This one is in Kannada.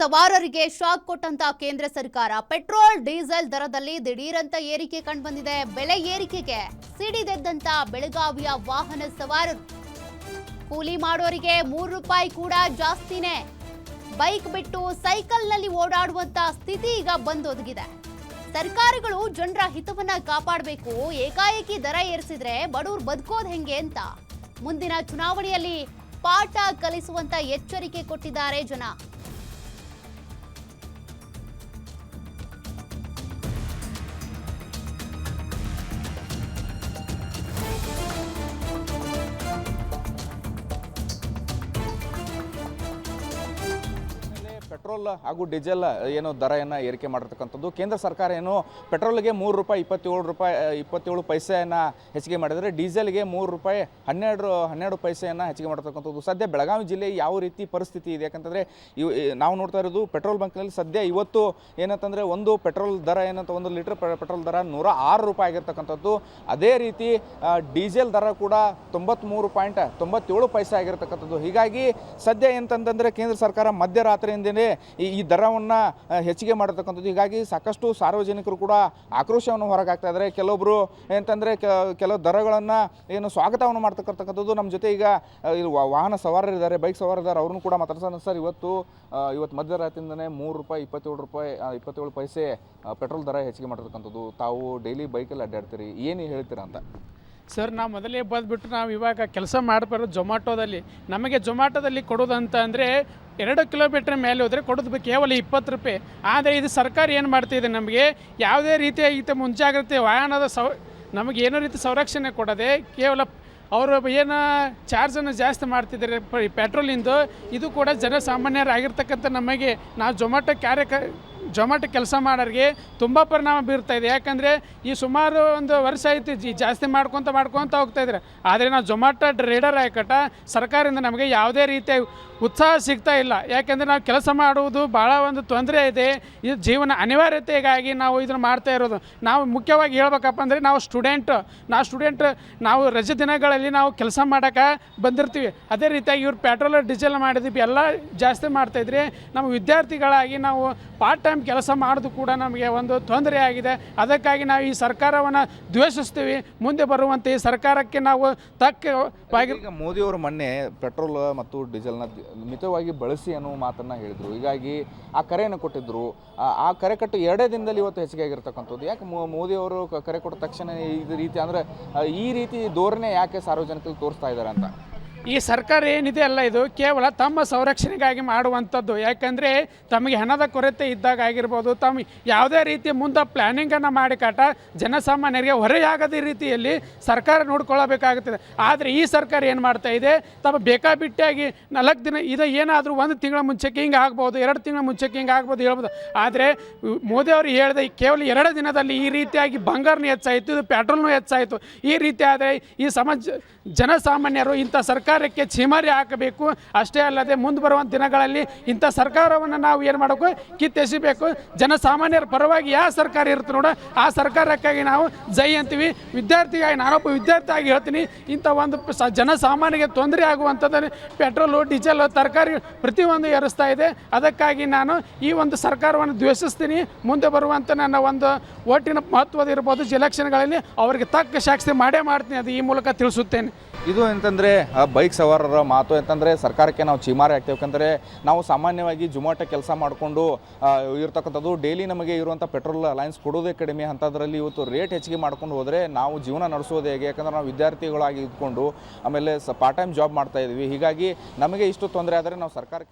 ಸವಾರರಿಗೆ ಶಾಕ್ ಕೊಟ್ಟಂತ ಕೇಂದ್ರ ಸರ್ಕಾರ ಪೆಟ್ರೋಲ್ ಡೀಸೆಲ್ ದರದಲ್ಲಿ ದಿಢೀರಂತ ಏರಿಕೆ ಕಂಡುಬಂದಿದೆ. ಬೆಲೆ ಏರಿಕೆಗೆ ಸಿಡಿದೆದ್ದಂತ ಬೆಳಗಾವಿಯ ವಾಹನ ಸವಾರರು ಕೂಲಿ ಮಾಡೋರಿಗೆ ₹3 ಕೂಡ ಜಾಸ್ತಿನೇ. ಬೈಕ್ ಬಿಟ್ಟು ಸೈಕಲ್ನಲ್ಲಿ ಓಡಾಡುವಂತ ಸ್ಥಿತಿ ಈಗ ಬಂದೊದಗಿದೆ. ಸರ್ಕಾರಗಳು ಜನರ ಹಿತವನ್ನ ಕಾಪಾಡಬೇಕು. ಏಕಾಏಕಿ ದರ ಏರಿಸಿದ್ರೆ ಬಡವರು ಬದುಕೋದು ಹೆಂಗೆ ಅಂತ ಮುಂದಿನ ಚುನಾವಣೆಯಲ್ಲಿ ಪಾಠ ಕಲಿಸುವಂತ ಎಚ್ಚರಿಕೆ ಕೊಟ್ಟಿದ್ದಾರೆ ಜನ. ಪೆಟ್ರೋಲ್ ಹಾಗೂ ಡೀಸೆಲ್ ಏನು ದರವನ್ನು ಏರಿಕೆ ಮಾಡಿರ್ತಕ್ಕಂಥದ್ದು ಕೇಂದ್ರ ಸರ್ಕಾರ ಏನು ಪೆಟ್ರೋಲ್ಗೆ ₹3 ಪೈಸೆಯನ್ನು ಹೆಚ್ಚಿಗೆ ಮಾಡಿದರೆ ಡೀಸೆಲ್ಗೆ ₹12 ಪೈಸೆಯನ್ನು ಹೆಚ್ಚಿಗೆ ಮಾಡಿರ್ತಕ್ಕಂಥದ್ದು. ಸದ್ಯ ಬೆಳಗಾವಿ ಜಿಲ್ಲೆ ಯಾವ ರೀತಿ ಪರಿಸ್ಥಿತಿ ಇದೆ ಯಾಕಂತಂದರೆ ನಾವು ನೋಡ್ತಾ ಇರೋದು ಪೆಟ್ರೋಲ್ ಬಂಕ್ನಲ್ಲಿ ಸದ್ಯ ಇವತ್ತು ಏನಂತಂದರೆ ಒಂದು ಪೆಟ್ರೋಲ್ ದರ ಏನಂತ 1 ಲೀಟರ್ ಪೆಟ್ರೋಲ್ ದರ ₹106 ಆಗಿರ್ತಕ್ಕಂಥದ್ದು. ಅದೇ ರೀತಿ ಡೀಸೆಲ್ ದರ ಕೂಡ $93.97 ಆಗಿರ್ತಕ್ಕಂಥದ್ದು. ಹೀಗಾಗಿ ಸದ್ಯ ಏನಂತಂದರೆ ಕೇಂದ್ರ ಸರ್ಕಾರ ಮಧ್ಯರಾತ್ರಿಯಿಂದಲೇ ಈ ದರವನ್ನು ಹೆಚ್ಚಿಗೆ ಮಾಡಿರ್ತಕ್ಕಂಥದ್ದು. ಹೀಗಾಗಿ ಸಾಕಷ್ಟು ಸಾರ್ವಜನಿಕರು ಕೂಡ ಆಕ್ರೋಶವನ್ನು ಹೊರಗಾಗ್ತಾ ಇದ್ದಾರೆ. ಕೆಲವೊಬ್ಬರು ಏನಂತಂದರೆ ಕೆಲವು ದರಗಳನ್ನು ಏನು ಸ್ವಾಗತವನ್ನು ಮಾಡ್ತಕ್ಕಂಥದ್ದು. ನಮ್ಮ ಜೊತೆ ಈಗ ವಾಹನ ಸವಾರರಿದ್ದಾರೆ, ಬೈಕ್ ಸವಾರರಿದ್ದಾರೆ, ಅವ್ರನ್ನೂ ಕೂಡ ಮಾತಾಡ್ಸೋಣ. ಸರ್, ಇವತ್ತು ಮಧ್ಯರಾತ್ರಿಯಿಂದಲೇ ₹3 ಪೈಸೆ ಪೆಟ್ರೋಲ್ ದರ ಹೆಚ್ಚಿಗೆ ಮಾಡಿರ್ತಕ್ಕಂಥದ್ದು. ತಾವು ಡೈಲಿ ಬೈಕಲ್ಲಿ ಅಡ್ಡಾಡ್ತೀರಿ, ಏನು ಹೇಳ್ತೀರಾ ಅಂತ? ಸರ್, ನಾವು ಮೊದಲೇ ಬಂದುಬಿಟ್ಟು ನಾವು ಇವಾಗ ಕೆಲಸ ಮಾಡಬಾರ್ದು ಝೊಮ್ಯಾಟೋದಲ್ಲಿ. ನಮಗೆ ಝೊಮ್ಯಾಟೋದಲ್ಲಿ ಕೊಡೋದಂತ ಅಂದರೆ 2 ಕಿಲೋಮೀಟ್ರ್ ಮೇಲೆ ಹೋದರೆ ಕೊಡೋದು ಕೇವಲ ₹20. ಆದರೆ ಇದು ಸರ್ಕಾರ ಏನು ಮಾಡ್ತಿದೆ, ನಮಗೆ ಯಾವುದೇ ರೀತಿಯ ಮುಂಜಾಗ್ರತೆ ವಾಹನದ ನಮಗೆ ಏನೋ ರೀತಿ ಸಂರಕ್ಷಣೆ ಕೊಡದೆ ಕೇವಲ ಅವರು ಏನು ಚಾರ್ಜನ್ನು ಜಾಸ್ತಿ ಮಾಡ್ತಿದ್ದಾರೆ ಪೆಟ್ರೋಲಿಂದು. ಇದು ಕೂಡ ಜನಸಾಮಾನ್ಯರಾಗಿರ್ತಕ್ಕಂಥ ನಮಗೆ ನಾವು ಝೊಮ್ಯಾಟೊ ಕೆಲಸ ಮಾಡೋರಿಗೆ ತುಂಬ ಪರಿಣಾಮ ಬೀರ್ತಾಯಿದೆ. ಯಾಕಂದರೆ ಈ ಸುಮಾರು ಒಂದು ವರ್ಷ ಆಯಿತು ಜಾಸ್ತಿ ಮಾಡ್ಕೊತ ಹೋಗ್ತಾಯಿದ್ದಾರೆ. ಆದರೆ ನಾವು ಝೊಮ್ಯಾಟೊ ರೈಡರ್ ಆಯ್ಕಟ ಸರ್ಕಾರದಿಂದ ನಮಗೆ ಯಾವುದೇ ರೀತಿಯ ಉತ್ಸಾಹ ಸಿಗ್ತಾ ಇಲ್ಲ. ಯಾಕೆಂದರೆ ನಾವು ಕೆಲಸ ಮಾಡುವುದು ಭಾಳ ಒಂದು ತೊಂದರೆ ಇದೆ. ಇದು ಜೀವನ ಅನಿವಾರ್ಯತೆಗಾಗಿ ನಾವು ಇದನ್ನು ಮಾಡ್ತಾ ಇರೋದು. ನಾವು ಮುಖ್ಯವಾಗಿ ಹೇಳ್ಬೇಕಪ್ಪ ಅಂದರೆ ನಾವು ಸ್ಟೂಡೆಂಟ್ ನಾವು ರಜೆ ದಿನಗಳಲ್ಲಿ ನಾವು ಕೆಲಸ ಮಾಡೋಕೆ ಬಂದಿರ್ತೀವಿ. ಅದೇ ರೀತಿಯಾಗಿ ಇವ್ರು ಪೆಟ್ರೋಲ್ ಡೀಸೆಲ್ ಮಾಡಿದ್ವಿ ಎಲ್ಲ ಜಾಸ್ತಿ ಮಾಡ್ತಾಯಿದ್ರೆ ನಮ್ಮ ವಿದ್ಯಾರ್ಥಿಗಳಾಗಿ ನಾವು ಪಾರ್ಟ್ ಟೈಮ್ ಕೆಲಸ ಮಾಡೋದು ಕೂಡ ನಮಗೆ ಒಂದು ತೊಂದರೆ ಆಗಿದೆ. ಅದಕ್ಕಾಗಿ ನಾವು ಈ ಸರ್ಕಾರವನ್ನು ದ್ವೇಷಿಸ್ತೀವಿ. ಮುಂದೆ ಬರುವಂಥ ಈ ಸರ್ಕಾರಕ್ಕೆ ನಾವು ಈಗ ಮೋದಿಯವರು ಮೊನ್ನೆ ಪೆಟ್ರೋಲ್ ಮತ್ತು ಡೀಸೆಲ್ನ ಮಿತವಾಗಿ ಬಳಸಿ ಅನ್ನೋ ಮಾತನ್ನು ಹೇಳಿದರು. ಹೀಗಾಗಿ ಆ ಕರೆಯನ್ನು ಕೊಟ್ಟಿದ್ದರು. ಆ ಕರೆ ಕೊಟ್ಟು 2 ದಿನದಲ್ಲಿ ಇವತ್ತು ಹೆಚ್ಚಿಗೆ ಆಗಿರ್ತಕ್ಕಂಥದ್ದು. ಯಾಕೆ ಮೋದಿಯವರು ಕರೆ ಕೊಟ್ಟ ತಕ್ಷಣ ಈ ರೀತಿ ಅಂದರೆ ಈ ರೀತಿ ಧೋರಣೆ ಯಾಕೆ ಸಾರ್ವಜನಿಕರಿಗೆ ತೋರಿಸ್ತಾ ಇದ್ದಾರೆ ಅಂತ? ಈ ಸರ್ಕಾರ ಏನಿದೆ ಅಲ್ಲ, ಇದು ಕೇವಲ ತಮ್ಮ ಸಂರಕ್ಷಣೆಗಾಗಿ ಮಾಡುವಂಥದ್ದು. ಯಾಕಂದರೆ ತಮಗೆ ಹಣದ ಕೊರತೆ ಇದ್ದಾಗ ಆಗಿರ್ಬೋದು, ತಮ್ಮ ಯಾವುದೇ ರೀತಿಯ ಮುಂದೆ ಪ್ಲ್ಯಾನಿಂಗನ್ನು ಮಾಡಿ ಜನಸಾಮಾನ್ಯರಿಗೆ ಹೊರೆಯಾಗದ ರೀತಿಯಲ್ಲಿ ಸರ್ಕಾರ ನೋಡ್ಕೊಳ್ಳಬೇಕಾಗುತ್ತದೆ. ಆದರೆ ಈ ಸರ್ಕಾರ ಏನು ಮಾಡ್ತಾ ಇದೆ, ತಮ್ಮ ಬೇಕಾಬಿಟ್ಟಿಯಾಗಿ 4 ದಿನ ಇದು ಏನಾದರೂ 1 ತಿಂಗಳ ಮುಂಚೆಗೆ ಹಿಂಗೆ ಆಗ್ಬೋದು, 2 ತಿಂಗಳ ಮುಂಚೆಗೆ ಹಿಂಗೆ ಆಗ್ಬೋದು ಹೇಳ್ಬೋದು. ಆದರೆ ಮೋದಿಯವರು ಹೇಳಿದ ಕೇವಲ 2 ದಿನದಲ್ಲಿ ಈ ರೀತಿಯಾಗಿ ಬಂಗಾರನೂ ಹೆಚ್ಚಾಯಿತು, ಇದು ಪೆಟ್ರೋಲ್ನೂ ಹೆಚ್ಚಾಯಿತು. ಈ ರೀತಿ ಆದರೆ ಈ ಜನಸಾಮಾನ್ಯರು ಇಂಥ ಸರ್ಕಾರಕ್ಕೆ ಛೀಮಾರಿ ಹಾಕಬೇಕು. ಅಷ್ಟೇ ಅಲ್ಲದೆ ಮುಂದೆ ಬರುವಂಥ ದಿನಗಳಲ್ಲಿ ಇಂಥ ಸರ್ಕಾರವನ್ನು ನಾವು ಏನು ಮಾಡಬೇಕು, ಕಿತ್ತೆಸಿಬೇಕು. ಜನಸಾಮಾನ್ಯರ ಪರವಾಗಿ ಯಾವ ಸರ್ಕಾರ ಇರುತ್ತೆ ನೋಡ, ಆ ಸರ್ಕಾರಕ್ಕಾಗಿ ನಾವು ಜೈ ಅಂತೀವಿ. ನಾನೊಬ್ಬ ವಿದ್ಯಾರ್ಥಿಯಾಗಿ ಹೇಳ್ತೀನಿ, ಇಂಥ ಒಂದು ಜನಸಾಮಾನ್ಯರಿಗೆ ತೊಂದರೆ ಆಗುವಂಥದ್ದು ಪೆಟ್ರೋಲು ಡೀಸೆಲ್ ತರಕಾರಿ ಪ್ರತಿಯೊಂದು ಏರಿಸ್ತಾ ಇದೆ. ಅದಕ್ಕಾಗಿ ನಾನು ಈ ಒಂದು ಸರ್ಕಾರವನ್ನು ದ್ವೇಷಿಸ್ತೀನಿ. ಮುಂದೆ ಬರುವಂಥ ನನ್ನ ಒಂದು ಓಟಿನ ಮಹತ್ವದ ಇರ್ಬೋದು ಎಲೆಕ್ಷನ್ಗಳಲ್ಲಿ ಅವರಿಗೆ ತಕ್ಕ ಶಾಸ್ತಿ ಮಾಡೇ ಮಾಡ್ತೀನಿ, ಅದು ಈ ಮೂಲಕ ತಿಳಿಸುತ್ತೇನೆ. ಇದು ಅಂತಂದರೆ ಬೈಕ್ ಸವಾರರ ಮಾತು ಅಂತಂದರೆ ಸರ್ಕಾರಕ್ಕೆ ನಾವು ಚೀಮಾರಿ ಆಗ್ತೇವೆ. ಯಾಕಂದರೆ ನಾವು ಸಾಮಾನ್ಯವಾಗಿ ಝೊಮ್ಯಾಟೊ ಕೆಲಸ ಮಾಡಿಕೊಂಡು ಇರ್ತಕ್ಕಂಥದ್ದು. ಡೈಲಿ ನಮಗೆ ಇರುವಂಥ ಪೆಟ್ರೋಲ್ ಅಲೈನ್ಸ್ ಕೊಡೋದೇ ಕಡಿಮೆ. ಅಂಥದ್ರಲ್ಲಿ ಇವತ್ತು ರೇಟ್ ಹೆಚ್ಚಿಗೆ ಮಾಡ್ಕೊಂಡು ಹೋದರೆ ನಾವು ಜೀವನ ನಡೆಸೋದು ಹೇಗೆ? ಯಾಕಂದರೆ ನಾವು ವಿದ್ಯಾರ್ಥಿಗಳಾಗಿ ಇದ್ಕೊಂಡು ಆಮೇಲೆ ಪಾರ್ಟ್ ಟೈಮ್ ಜಾಬ್ ಮಾಡ್ತಾಯಿದ್ವಿ. ಹೀಗಾಗಿ ನಮಗೆ ಇಷ್ಟು ತೊಂದರೆ ಆದರೆ ನಾವು ಸರ್ಕಾರಕ್ಕೆ